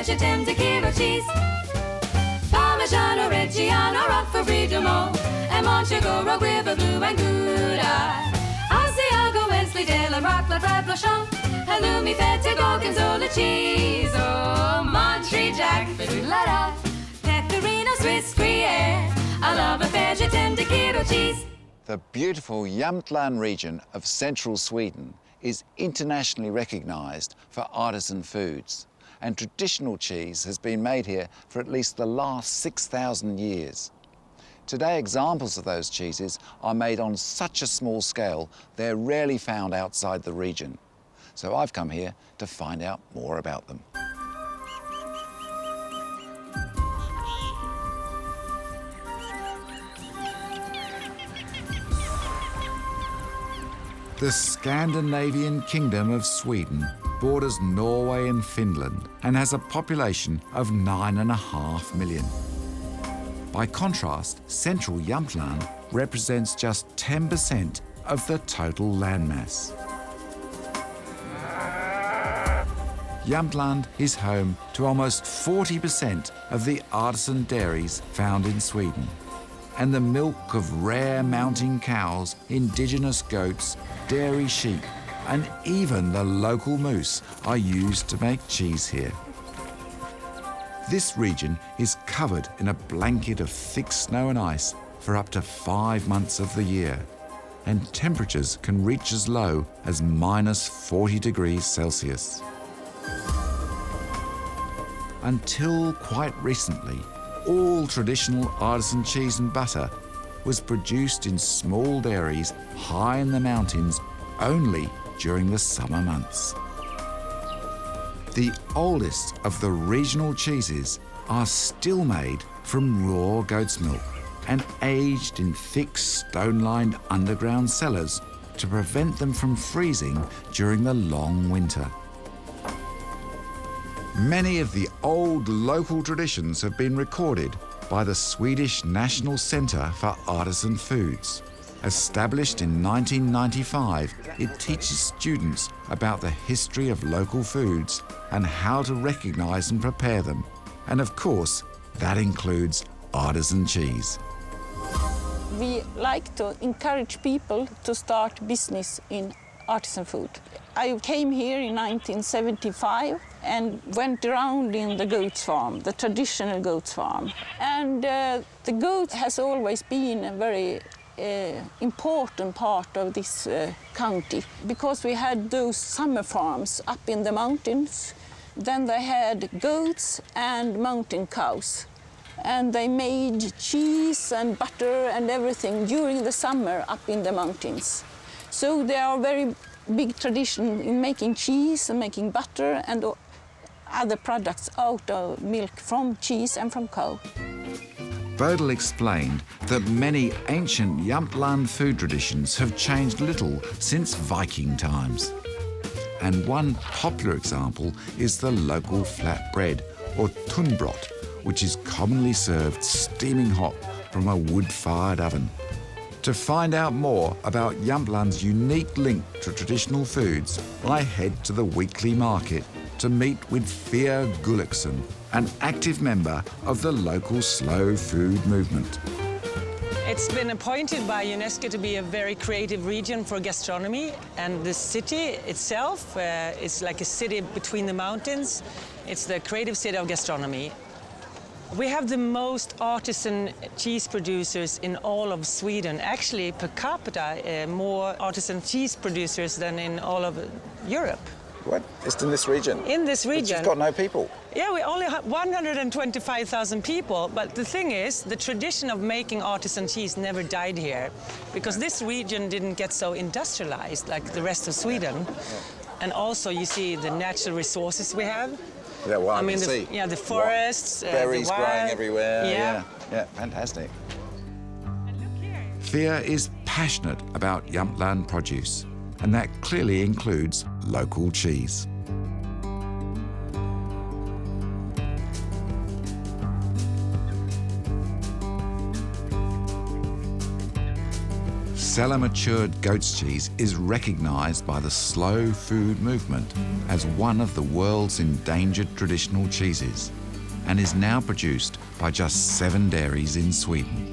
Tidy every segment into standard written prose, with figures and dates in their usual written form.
Vegetem de Kilo cheese. Parmigiano Reggiano, Roquefort Brie de Meaux, and Montego, River Blue and Gouda. Asiago, Wensleydale, and Roquefort, Reblochon, Halloumi, Feta, Gorgonzola cheese. Oh, Monterey Jack, Fidulata, Pecorino, Swiss Gruyere. I love a Vegetem de Kilo cheese. The beautiful Jämtland region of central Sweden is internationally recognised for artisan foods, and traditional cheese has been made here for at least the last 6,000 years. Today, examples of those cheeses are made on such a small scale, they're rarely found outside the region. So I've come here to find out more about them. The Scandinavian Kingdom of Sweden borders Norway and Finland and has a population of 9.5 million. By contrast, central Jämtland represents just 10% of the total landmass. Jämtland is home to almost 40% of the artisan dairies found in Sweden, and the milk of rare mountain cows, indigenous goats, dairy sheep, and even the local moose are used to make cheese here. This region is covered in a blanket of thick snow and ice for up to 5 months of the year, and temperatures can reach as low as -40 degrees Celsius. Until quite recently, all traditional artisan cheese and butter was produced in small dairies high in the mountains only during the summer months. The oldest of the regional cheeses are still made from raw goat's milk and aged in thick stone-lined underground cellars to prevent them from freezing during the long winter. Many of the old local traditions have been recorded by the Swedish National Centre for Artisan Foods. Established in 1995, it teaches students about the history of local foods and how to recognise and prepare them. And of course, that includes artisan cheese. We like to encourage people to start business in artisan food. I came here in 1975 and went around in the goats farm, the traditional goats farm. And the goat has always been a very important part of this county, because we had those summer farms up in the mountains. Then they had goats and mountain cows. And they made cheese and butter and everything during the summer up in the mountains. So there are very big tradition in making cheese and making butter and other products out of milk from cheese and from cow. Bodil explained that many ancient Jämtland food traditions have changed little since Viking times. And one popular example is the local flatbread, or tunnbrot, which is commonly served steaming hot from a wood-fired oven. To find out more about Jämtland's unique link to traditional foods, I head to the weekly market to meet with Fia Gulliksson, an active member of the local slow food movement. It's been appointed by UNESCO to be a very creative region for gastronomy, and the city itself is like a city between the mountains. It's the creative city of gastronomy. We have the most artisan cheese producers in all of Sweden. Actually, per capita, more artisan cheese producers than in all of Europe. What? Just in this region? In this region. It's got no people. Yeah, we only have 125,000 people, but the thing is, the tradition of making artisan cheese never died here, because this region didn't get so industrialized like the rest of Sweden. And also, you see the natural resources we have. Yeah, well, I mean, the forests, berries the growing everywhere. Yeah, fantastic. Fia is passionate about Jämtland produce, and that clearly includes local cheese. Cellar matured goat's cheese is recognised by the slow food movement as one of the world's endangered traditional cheeses and is now produced by just 7 dairies in Sweden.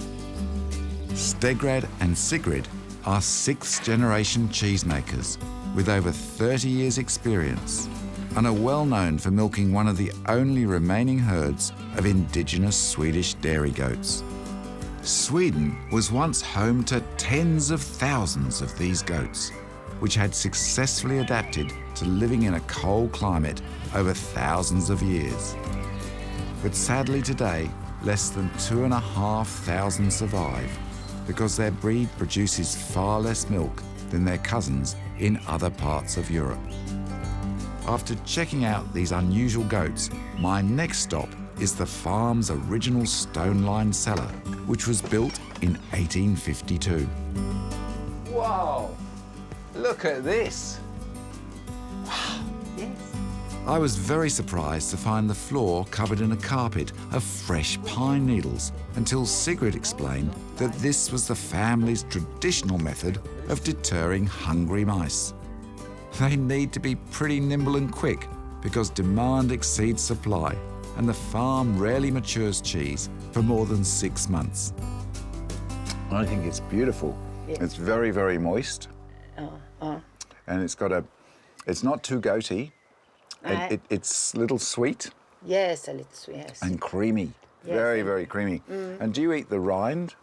Stegrad and Sigrid are 6th-generation cheesemakers with over 30 years' experience and are well known for milking one of the only remaining herds of indigenous Swedish dairy goats. Sweden was once home to tens of thousands of these goats, which had successfully adapted to living in a cold climate over thousands of years. But sadly today, less than 2,500 survive because their breed produces far less milk than their cousins in other parts of Europe. After checking out these unusual goats, my next stop is the farm's original stone-lined cellar, which was built in 1852. Wow! Look at this! Wow! Yes. I was very surprised to find the floor covered in a carpet of fresh pine needles until Sigrid explained that this was the family's traditional method of deterring hungry mice. They need to be pretty nimble and quick because demand exceeds supply, and the farm rarely matures cheese for more than 6 months. I think it's beautiful. Yeah. It's very, very moist. And it's not too goaty. It's a little sweet Yes, a little sweet. Yes. and creamy. Yes. Very, very creamy. And do you eat the rind?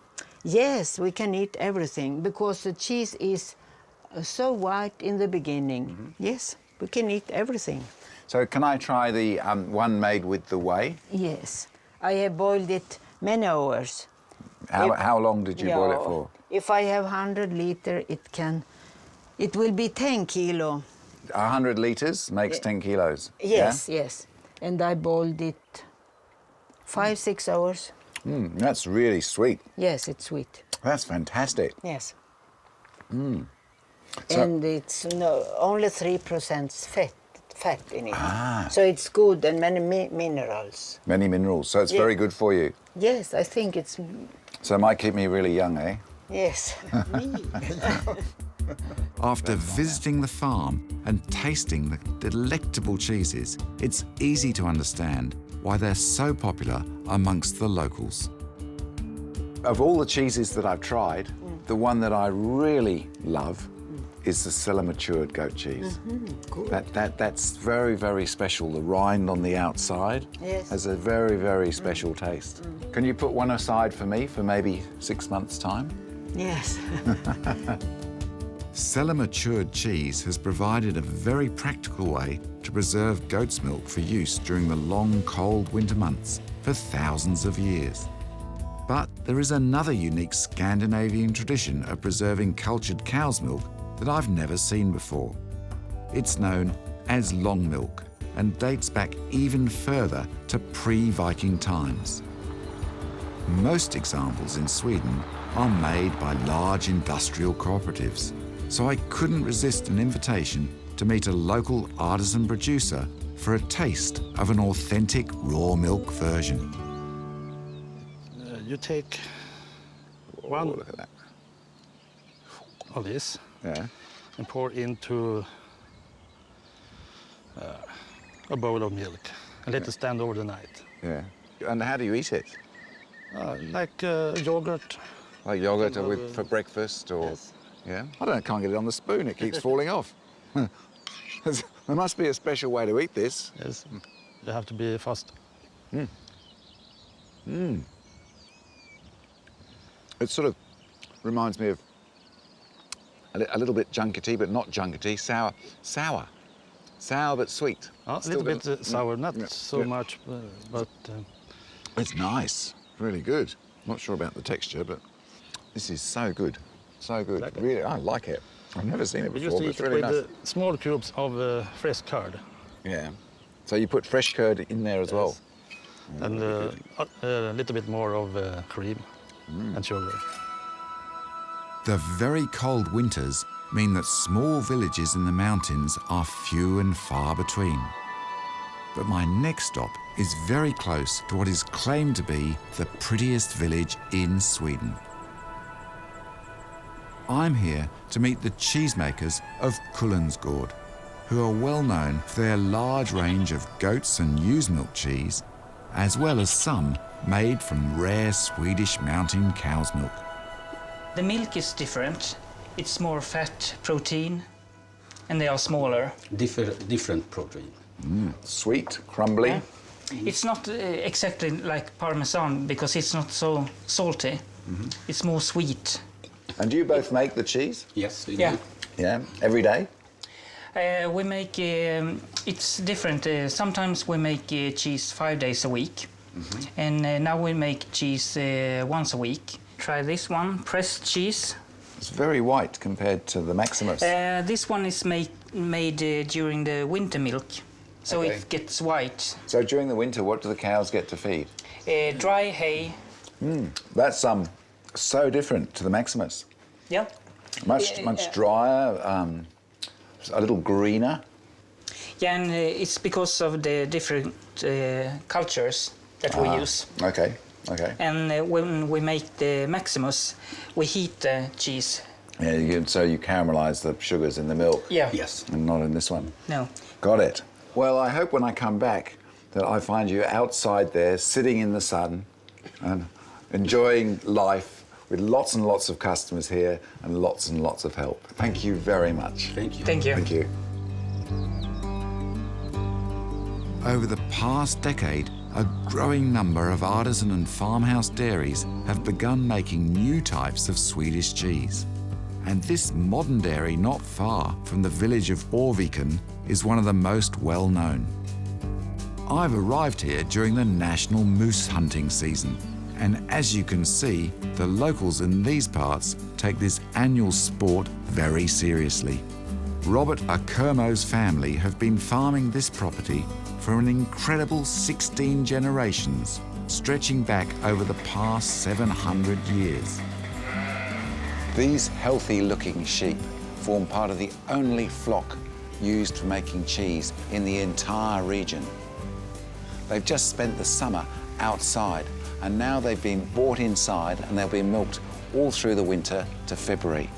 Yes, we can eat everything because the cheese is so white in the beginning. Yes, we can eat everything. So can I try the one made with the whey? Yes, I have boiled it many hours. How long did you boil it for? If I have 100 liter, it will be 10 kilo. 100 litres makes 10 kilos. Yes, yes. And I boiled it 5-6 hours. That's really sweet. Yes, it's sweet. That's fantastic. Yes. So- And it's only 3% fat in it. So it's good and many minerals. Many minerals, so it's very good for you. Yes, I think it's, So it might keep me really young, eh? yes. After visiting the farm and tasting the delectable cheeses, it's easy to understand why they're so popular amongst the locals. Of all the cheeses that I've tried, the one that I really love is the cellar matured goat cheese. Good. That's very, very special. The rind on the outside Yes. has a very, very special taste. Can you put one aside for me for maybe 6 months' time? Yes. Cellar matured cheese has provided a very practical way to preserve goat's milk for use during the long, cold winter months for thousands of years. But there is another unique Scandinavian tradition of preserving cultured cow's milk that I've never seen before. It's known as long milk and dates back even further to pre-Viking times. Most examples in Sweden are made by large industrial cooperatives, so I couldn't resist an invitation to meet a local artisan producer for a taste of an authentic raw milk version. You take Oh, one look at that. of this Yeah. and pour into a bowl of milk and let it stand over the night. Yeah. And how do you eat it? Like yogurt. Like yogurt Well, with, for breakfast or? Yes. Yeah. I can't get it on the spoon. It keeps falling off. There must be a special way to eat this. Yes, you have to be fast. It sort of reminds me of a little bit junkety, but not junkety. Sour but sweet. A Still little bit got- sour, not yeah, so yeah. much, but It's nice, really good. Not sure about the texture, but this is so good, so good. Like it? Really, I like it. I've never seen it we before, used but to it's eat really with nice. small cubes of fresh curd Yeah. So you put fresh curd in there as well. and a little bit more of cream and sugar. The very cold winters mean that small villages in the mountains are few and far between. But my next stop is very close to what is claimed to be the prettiest village in Sweden. I'm here to meet the cheesemakers of Kullensgård, who are well known for their large range of goats and ewe's milk cheese, as well as some made from rare Swedish mountain cow's milk. The milk is different. It's more fat, protein, and they are smaller. Different protein. Sweet, crumbly. Yeah. It's not exactly like Parmesan because it's not so salty. It's more sweet. And do you both make the cheese? Yes, we Yeah. do. Yeah, every day? We make, it's different. Sometimes we make cheese 5 days a week. And now we make cheese once a week. Try this one, pressed cheese. It's very white compared to the Maximus. This one is made during the winter milk, so Okay. it gets white. So during the winter, what do the cows get to feed? Dry hay. That's so different to the Maximus. Yeah. Much drier, a little greener. Yeah, and it's because of the different cultures that we use. Okay. And when we make the Maximus, we heat the cheese. Yeah, so you caramelize the sugars in the milk. Yeah. Yes. And not in this one. No. Got it. Well, I hope when I come back that I find you outside there, sitting in the sun and enjoying life with lots and lots of customers here and lots of help. Thank you very much. Thank you. Thank you. Thank you. Over the past decade, a growing number of artisan and farmhouse dairies have begun making new types of Swedish cheese. And this modern dairy not far from the village of Åviken is one of the most well-known. I've arrived here during the national moose hunting season, and as you can see, the locals in these parts take this annual sport very seriously. Robert Akermo's family have been farming this property for an incredible 16 generations, stretching back over the past 700 years. These healthy-looking sheep form part of the only flock used for making cheese in the entire region. They've just spent the summer outside, and now they've been brought inside and they'll be milked all through the winter to February.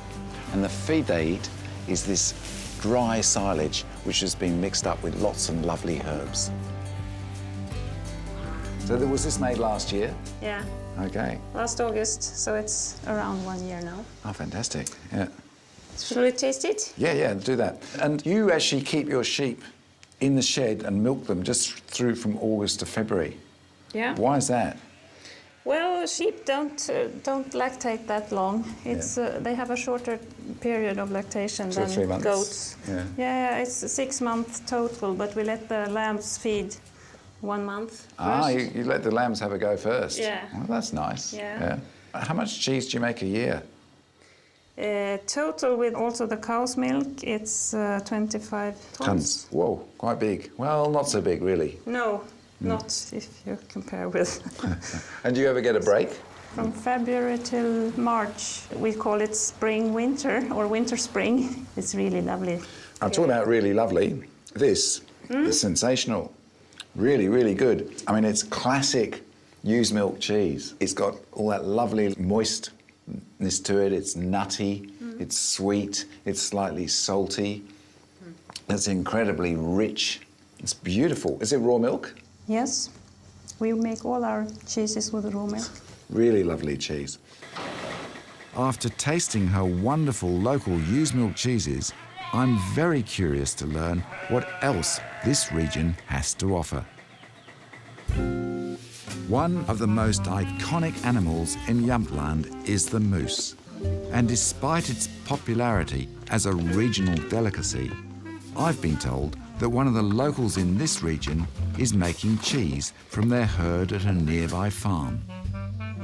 And the feed they eat is this dry silage which has been mixed up with lots of lovely herbs. So was this made last year? Yeah, Okay. last August, so it's around 1 year now. Oh, fantastic. Yeah. Should we taste it? Yeah, do that. And you actually keep your sheep in the shed and milk them just through from August to February. Yeah. Why is that? Well, sheep don't lactate that long. It's they have a shorter period of lactation 2 or 3 than months? goats. Yeah. Yeah, it's 6 months total, but we let the lambs feed 1 month first. You let the lambs have a go first? Yeah. Well, that's nice. Yeah. How much cheese do you make a year? Total with also the cow's milk, it's 25 tons. Whoa, quite big. Well, not so big, really. No, not if you compare with. And do you ever get a break? From February till March, we call it spring-winter or winter-spring. It's really lovely. I'm talking about really lovely. This is sensational. Really good. I mean, it's classic ewe's milk cheese. It's got all that lovely moistness to it. It's nutty, it's sweet, it's slightly salty. It's incredibly rich. It's beautiful. Is it raw milk? Yes, we make all our cheeses with raw milk. Really lovely cheese. After tasting her wonderful local ewe's milk cheeses, I'm very curious to learn what else this region has to offer. One of the most iconic animals in Jämtland is the moose. And despite its popularity as a regional delicacy, I've been told that one of the locals in this region is making cheese from their herd at a nearby farm.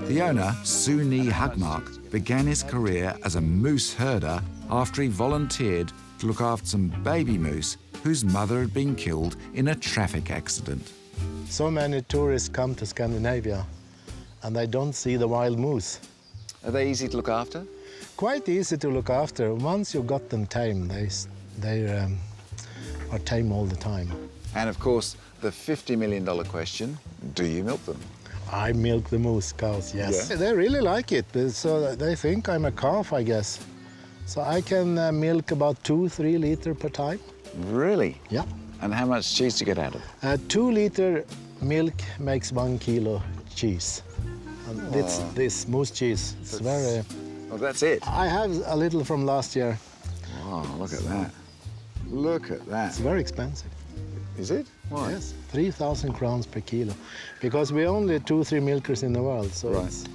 The owner, Suni Hagmark, began his career as a moose herder after he volunteered to look after some baby moose whose mother had been killed in a traffic accident. So many tourists come to Scandinavia and they don't see the wild moose. Are they easy to look after? Quite easy to look after. Once you got them tame, they are tame all the time. And of course, the $50 million question, do you milk them? I milk the moose cows, yes. Yeah. They really like it, so they think I'm a calf, I guess. So I can milk about 2-3 liters per time. Really? Yeah. And how much cheese do you get out of it? 2 liter milk makes 1 kilo cheese. And this moose cheese. It's very. Oh, that's it. I have a little from last year. Wow, look at that. Look at that. It's very expensive. Is it? Why? Yes, 3,000 crowns per kilo. Because we're only 2-3 milkers in the world, so Right. it's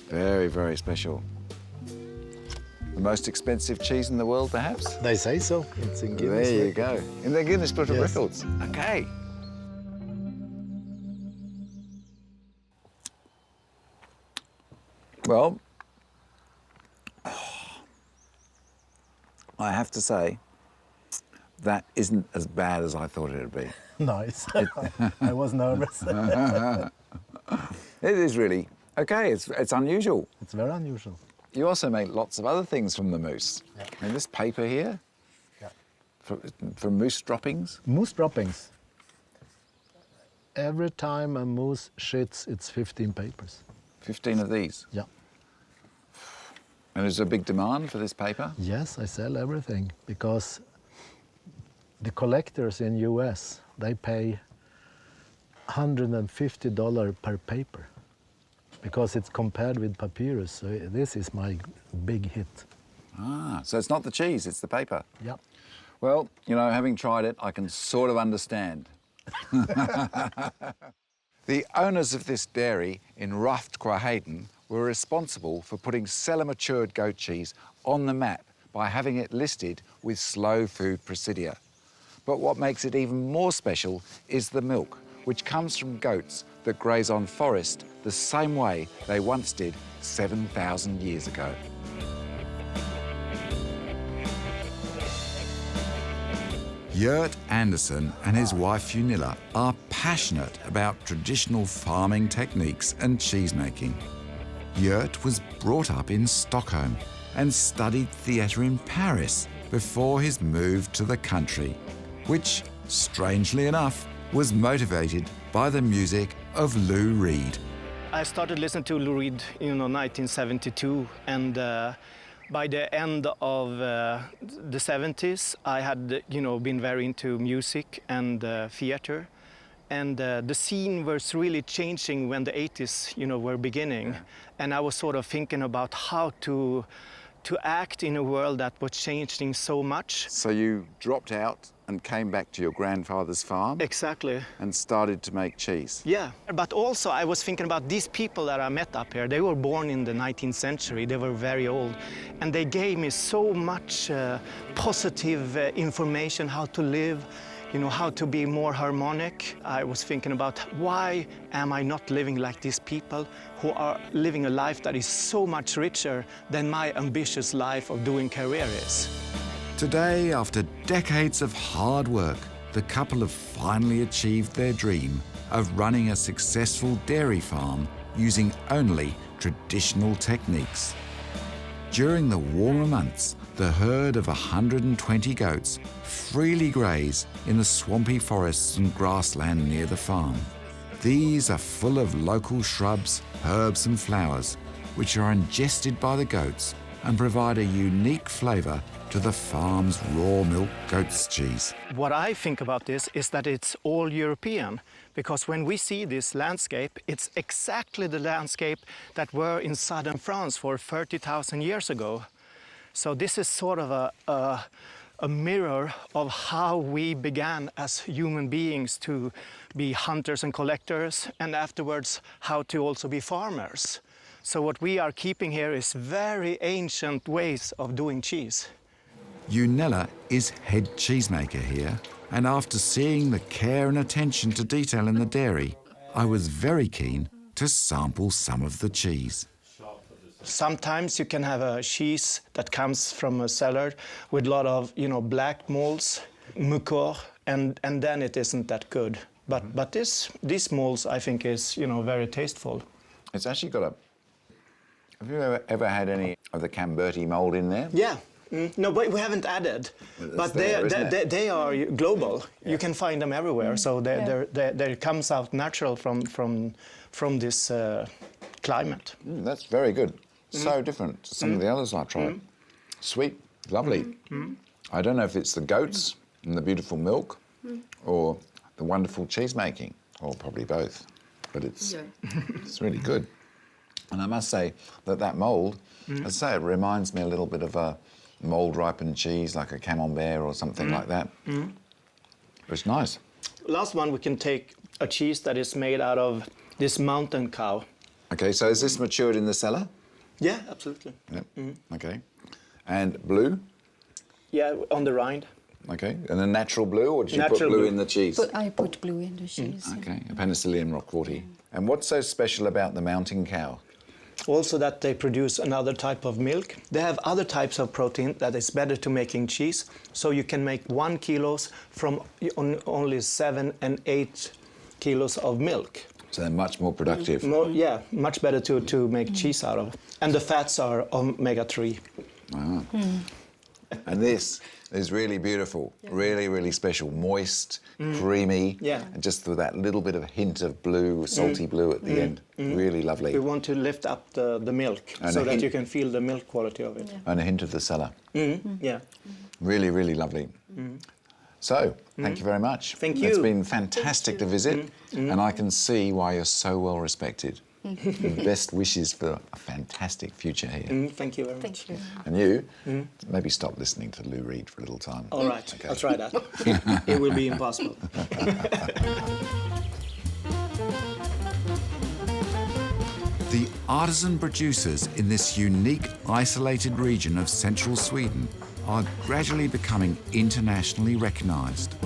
Very, very special. The most expensive cheese in the world, perhaps? They say so. It's in Guinness. There you go. In the Guinness Book of Yes. Records. Okay. Well, I have to say, that isn't as bad as I thought it would be. Nice. I was nervous. It is really okay. It's unusual. It's very unusual. You also make lots of other things from the moose. Yeah. And this paper here, for moose droppings. Moose droppings. Every time a moose shits, it's 15 papers. 15 of these. Yeah. And is there a big demand for this paper? Yes, I sell everything because the collectors in US, they pay $150 per paper because it's compared with papyrus. So this is my big hit. Ah, so it's not the cheese, it's the paper. Yeah. Well, you know, having tried it, I can sort of understand. The owners of this dairy in Ruft Quahaden were responsible for putting Cellar matured goat cheese on the map by having it listed with slow food procedure. But what makes it even more special is the milk, which comes from goats that graze on forest the same way they once did 7,000 years ago. Gert Anderson and his wife Unilla are passionate about traditional farming techniques and cheesemaking. Gert was brought up in Stockholm and studied theatre in Paris before his move to the country, which, strangely enough, was motivated by the music of Lou Reed. I started listening to Lou Reed in 1972, and by the end of the 70s, I had been very into music and theater, and the scene was really changing when the 80s were beginning, and I was sort of thinking about how to act in a world that was changing so much. So you dropped out and came back to your grandfather's farm? Exactly. And started to make cheese? Yeah, but also I was thinking about these people that I met up here. They were born in the 19th century. They were very old. And they gave me so much positive information, how to live, how to be more harmonic. I was thinking about why am I not living like these people who are living a life that is so much richer than my ambitious life of doing career is. Today, after decades of hard work, the couple have finally achieved their dream of running a successful dairy farm using only traditional techniques. During the warmer months, the herd of 120 goats freely graze in the swampy forests and grassland near the farm. These are full of local shrubs, herbs and flowers, which are ingested by the goats and provide a unique flavour to the farm's raw milk goat's cheese. What I think about this is that it's all European, because when we see this landscape, it's exactly the landscape that were in southern France for 30,000 years ago. So this is sort of a mirror of how we began as human beings to be hunters and collectors, and afterwards how to also be farmers. So what we are keeping here is very ancient ways of doing cheese. Unilla is head cheesemaker here, and after seeing the care and attention to detail in the dairy, I was very keen to sample some of the cheese. Sometimes you can have a cheese that comes from a cellar with a lot of, black molds, mucor, and then it isn't that good. But these molds, I think, is, very tasteful. It's actually got a... Have you ever had any of the Camberti mould in there? Yeah. No, but we haven't added. But they are global. Yeah. You can find them everywhere. So they comes out natural from this climate. That's very good. So different to some of the others I've tried. Sweet, lovely. I don't know if it's the goats and the beautiful milk or the wonderful cheese making, or probably both, but it's really good. And I must say that mould, as I say, it reminds me a little bit of a mould-ripened cheese, like a camembert or something like that. It's nice. Last one, we can take a cheese that is made out of this mountain cow. Okay, so is this matured in the cellar? Yeah, absolutely. Yep. Okay. And blue? Yeah, on the rind. Okay. And a natural blue, or did you Natural put blue blue. in the cheese? But I put blue in the cheese. Okay, a penicillium roqueforti. And what's so special about the mountain cow? Also that they produce another type of milk. They have other types of protein that is better to making cheese. So you can make 1 kilo from only 7 and 8 kilos of milk. So they're much more productive. Yeah, much better to make cheese out of. And the fats are omega-3. Wow. And this is really beautiful, really, really special, moist, creamy, and just with that little bit of hint of blue, salty blue at the end. Really lovely. We want to lift up the milk And so a that hint- you can feel the milk quality of it. And a hint of the cellar. Yeah. Really, really lovely. So, thank you very much. Thank It's you. been fantastic to visit, and I can see why you're so well respected. Best wishes for a fantastic future here. Thank you very much. Thank you. And you, maybe stop listening to Lou Reed for a little time. All right, Okay. I'll try that. It will be impossible. The artisan producers in this unique, isolated region of central Sweden are gradually becoming internationally recognised.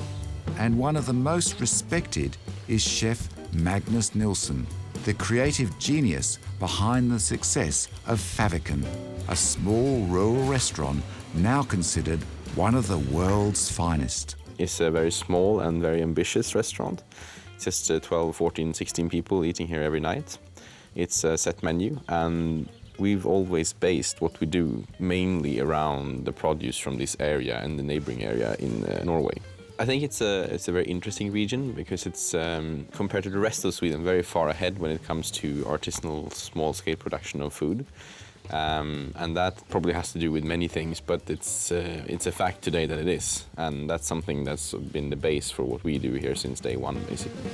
And one of the most respected is Chef Magnus Nilsson, the creative genius behind the success of Faviken, a small rural restaurant now considered one of the world's finest. It's a very small and very ambitious restaurant. Just 12, 14, 16 people eating here every night. It's a set menu, and we've always based what we do mainly around the produce from this area and the neighboring area in Norway. I think it's a very interesting region because it's, compared to the rest of Sweden, very far ahead when it comes to artisanal small-scale production of food. And that probably has to do with many things, but it's a fact today that it is. And that's something that's been the base for what we do here since day one, basically.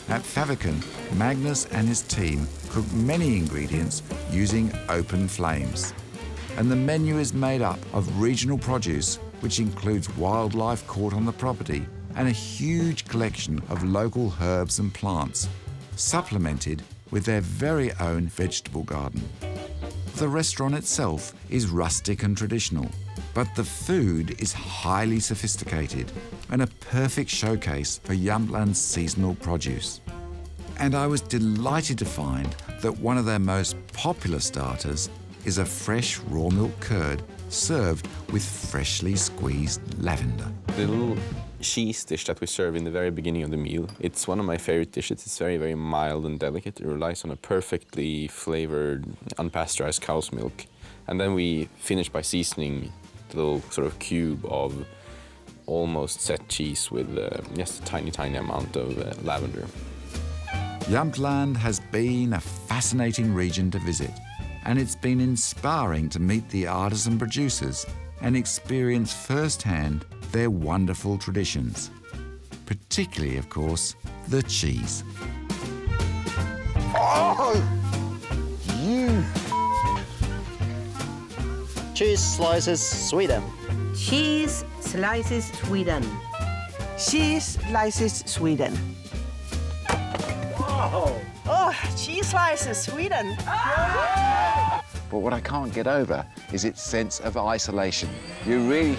At Faviken, Magnus and his team cook many ingredients using open flames. And the menu is made up of regional produce, which includes wildlife caught on the property and a huge collection of local herbs and plants, supplemented with their very own vegetable garden. The restaurant itself is rustic and traditional, but the food is highly sophisticated and a perfect showcase for Jämtland's seasonal produce. And I was delighted to find that one of their most popular starters is a fresh raw milk curd served with freshly squeezed lavender. The little cheese dish that we serve in the very beginning of the meal, it's one of my favorite dishes. It's very, very mild and delicate. It relies on a perfectly flavored, unpasteurized cow's milk. And then we finish by seasoning the little sort of cube of almost set cheese with just a tiny, tiny amount of lavender. Jämtland has been a fascinating region to visit, and it's been inspiring to meet the artisan producers and experience firsthand their wonderful traditions. Particularly, of course, the cheese. Oh! You! Cheese slices Sweden. Cheese slices Sweden. Cheese slices Sweden. Oh, cheese slices Sweden. But what I can't get over is its sense of isolation. You really...